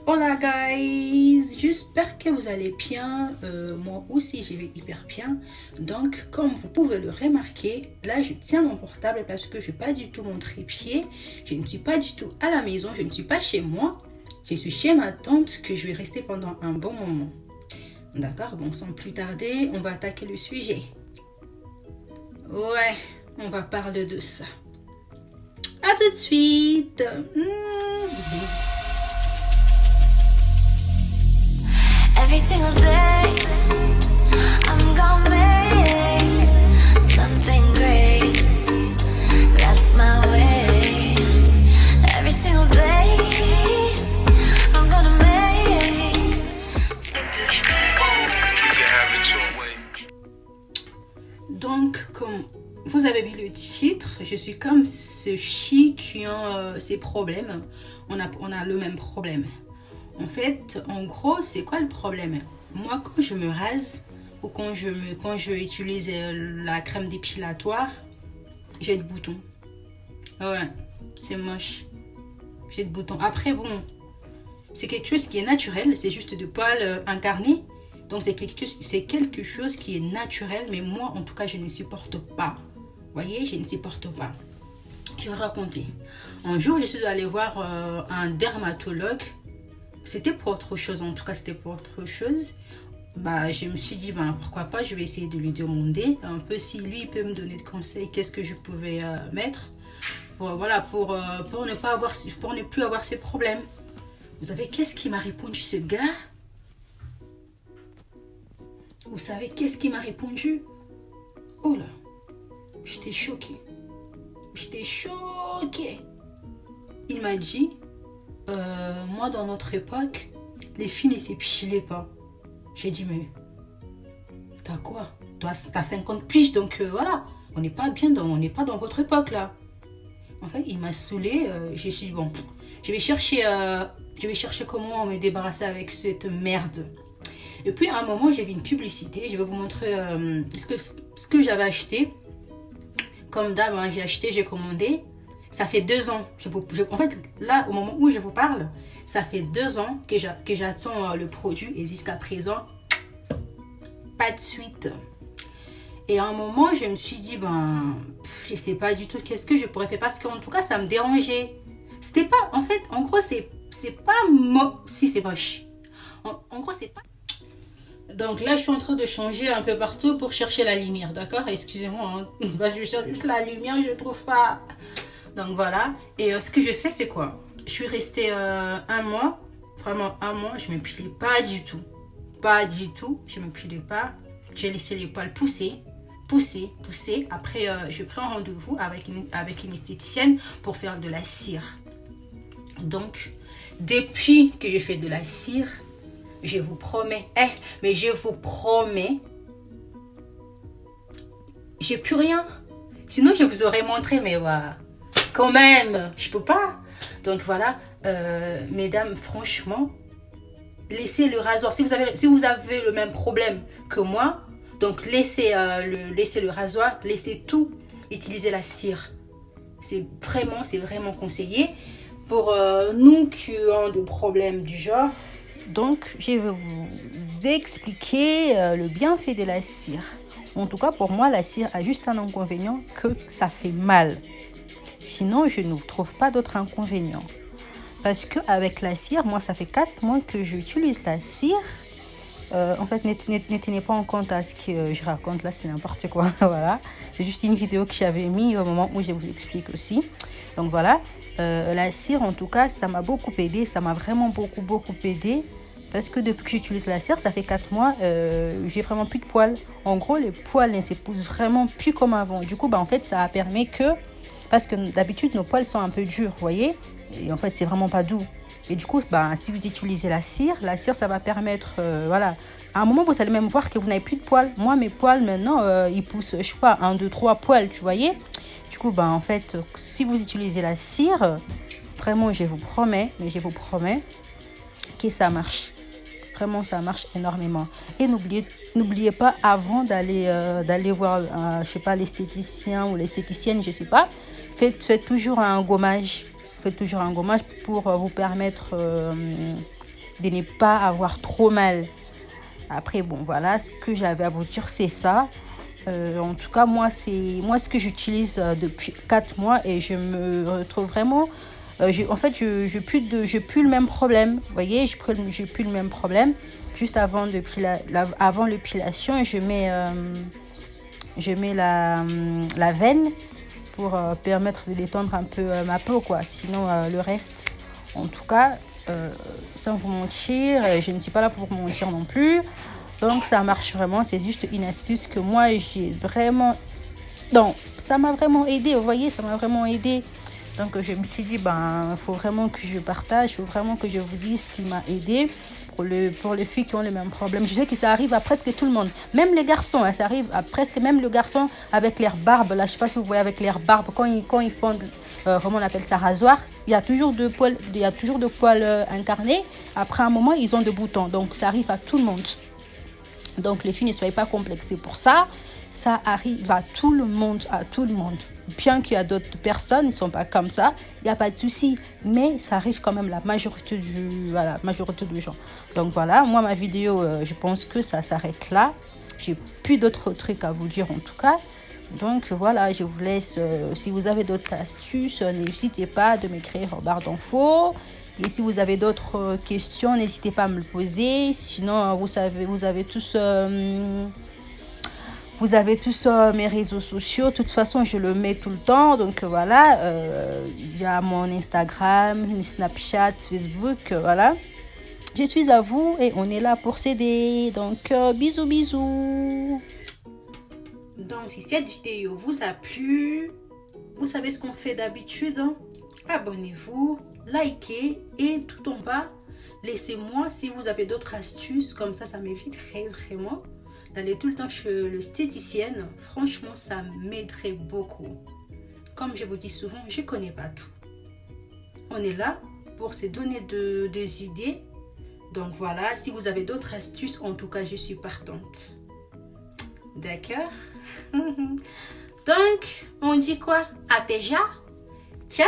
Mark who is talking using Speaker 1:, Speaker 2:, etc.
Speaker 1: Hola guys, j'espère que vous allez bien, moi aussi je vais hyper bien. Donc comme vous pouvez le remarquer, là je tiens mon portable parce que je n'ai pas du tout mon trépied. Je ne suis pas du tout à la maison, je ne suis pas chez moi. Je suis chez ma tante que je vais rester pendant un bon moment. D'accord, bon sans plus tarder, on va attaquer le sujet. Ouais, on va parler de ça. À tout de suite.
Speaker 2: Every single day, I'm gonna make something great. That's my way. Every single day, I'm gonna make
Speaker 1: Donc, comme vous avez vu le titre, je suis comme ce chic qui ont ces problèmes. On a le même problème. En fait, en gros, c'est quoi le problème? Moi, quand je me rase ou quand je utilise la crème dépilatoire, j'ai des boutons. Ouais, c'est moche. J'ai des boutons. Après, bon, c'est quelque chose qui est naturel. C'est juste de poils incarnés. Donc, c'est quelque chose qui est naturel. Mais moi, en tout cas, je ne supporte pas. Vous voyez, je ne supporte pas. Je vais raconter. Un jour, je suis allée voir un dermatologue. C'était pour autre chose, en tout cas c'était pour autre chose. Je me suis dit, pourquoi pas, je vais essayer de lui demander un peu si lui il peut me donner des conseils, qu'est-ce que je pouvais mettre pour ne plus avoir ces problèmes. Vous savez qu'est-ce qu'il m'a répondu ce gars? Vous savez qu'est-ce qu'il m'a répondu? Oh là, j'étais choquée. Il m'a dit, moi dans notre époque, les filles ne s'épilaient pas. J'ai dit, mais t'as quoi? Toi, t'as 50 piges, donc voilà, on n'est pas dans votre époque là. En fait, il m'a saoulée. J'ai dit, bon, je vais chercher comment me débarrasser avec cette merde. Et puis à un moment, j'ai vu une publicité. Je vais vous montrer ce que j'avais acheté. Comme d'hab, j'ai commandé. Ça fait 2 ans. En fait, là, au moment où je vous parle, ça fait 2 ans que j'attends le produit. Et jusqu'à présent, pas de suite. Et à un moment, je me suis dit, je sais pas du tout qu'est-ce que je pourrais faire. Parce qu'en tout cas, ça me dérangeait. C'était pas, en fait, en gros, c'est pas si c'est moche. En gros, c'est pas... Donc là, je suis en train de changer un peu partout pour chercher la lumière, d'accord? Excusez-moi, parce que je cherche juste la lumière, je ne trouve pas. Donc voilà. Et ce que je fais, c'est quoi? Je suis restée 1 mois, vraiment 1 mois, je ne m'épilais pas du tout. Pas du tout, je ne m'épilais pas. J'ai laissé les poils pousser. Après, je prends rendez-vous avec une esthéticienne pour faire de la cire. Donc, depuis que je fais de la cire, je vous promets, j'ai plus rien. Sinon, je vous aurais montré, mais voilà, quand même, je peux pas. Donc voilà, mesdames, franchement, laissez le rasoir. Si vous avez le même problème que moi, donc laissez le rasoir, laissez tout, utilisez la cire. C'est vraiment conseillé pour nous qui avons des problèmes du genre. Donc, je vais vous expliquer le bienfait de la cire. En tout cas, pour moi, la cire a juste un inconvénient, que ça fait mal. Sinon, je ne trouve pas d'autres inconvénients. Parce qu'avec la cire, moi, ça fait 4 mois que j'utilise la cire. En fait, ne tenez pas en compte à ce que je raconte là, c'est n'importe quoi. Voilà. C'est juste une vidéo que j'avais mis au moment où je vous explique aussi. Donc voilà. La cire, en tout cas, ça m'a beaucoup aidé. Ça m'a vraiment beaucoup aidé. Parce que depuis que j'utilise la cire, ça fait 4 mois, j'ai vraiment plus de poils. En gros, les poils ne s'épousent vraiment plus comme avant. Du coup, en fait, ça a permis que... Parce que d'habitude, nos poils sont un peu durs, vous voyez? Et en fait, c'est vraiment pas doux. Et du coup, si vous utilisez la cire, ça va permettre... voilà. À un moment, vous allez même voir que vous n'avez plus de poils. Moi, mes poils, maintenant, ils poussent, je sais pas, 1, 2, 3 poils, tu voyez? Du coup, en fait, si vous utilisez la cire, vraiment, je vous promets que ça marche. Vraiment, ça marche énormément. Et n'oubliez pas, avant d'aller voir, je sais pas, l'esthéticien ou l'esthéticienne, je sais pas, faites toujours un gommage. Faites toujours un gommage pour vous permettre de ne pas avoir trop mal. Après, bon, voilà, ce que j'avais à vous dire, c'est ça. En tout cas, moi, c'est ce que j'utilise depuis 4 mois et je me retrouve vraiment... en fait, je plus le même problème. Vous voyez, je plus le même problème. Juste avant l'épilation, je mets la veine pour permettre de détendre un peu ma peau, quoi. Sinon, le reste, en tout cas, sans vous mentir, je ne suis pas là pour vous mentir non plus. Donc, ça marche vraiment. C'est juste une astuce que moi, j'ai vraiment... Donc, ça m'a vraiment aidé, vous voyez, ça m'a vraiment aidé. Donc, je me suis dit, il faut vraiment que je partage, il faut vraiment que je vous dise ce qui m'a aidé pour les filles qui ont les mêmes problèmes. Je sais que ça arrive à presque tout le monde, même les garçons, hein, ça arrive à presque même le garçon avec l'air barbe. Là, je ne sais pas si vous voyez avec l'air barbe, quand ils font, comment on appelle ça, rasoir, il y a toujours de poils incarnés. Après un moment, ils ont des boutons. Donc, ça arrive à tout le monde. Donc, les filles, ne soyez pas complexées pour ça. Ça arrive à tout le monde, Bien qu'il y a d'autres personnes, ils ne sont pas comme ça, il n'y a pas de souci. Mais ça arrive quand même la majorité des gens. Donc voilà, moi, ma vidéo, je pense que ça s'arrête là. J'ai plus d'autres trucs à vous dire en tout cas. Donc voilà, je vous laisse. Si vous avez d'autres astuces, n'hésitez pas de m'écrire en barre d'infos. Et si vous avez d'autres questions, n'hésitez pas à me le poser. Sinon, vous avez tous... Vous avez tous mes réseaux sociaux. De toute façon, je le mets tout le temps. Donc voilà, il y a mon Instagram, mon Snapchat, Facebook. Voilà. Je suis à vous et on est là pour s'aider. Donc bisous, bisous. Donc si cette vidéo vous a plu, vous savez ce qu'on fait d'habitude. Hein? Abonnez-vous, likez et tout en bas, laissez-moi si vous avez d'autres astuces. Comme ça m'éviterait vraiment d'aller tout le temps chez l'esthéticienne. Franchement, ça m'aiderait beaucoup. Comme je vous dis souvent, je ne connais pas tout. On est là pour se donner des idées. Donc voilà, si vous avez d'autres astuces, en tout cas, je suis partante. D'accord? Donc, on dit quoi? À déjà? Ciao!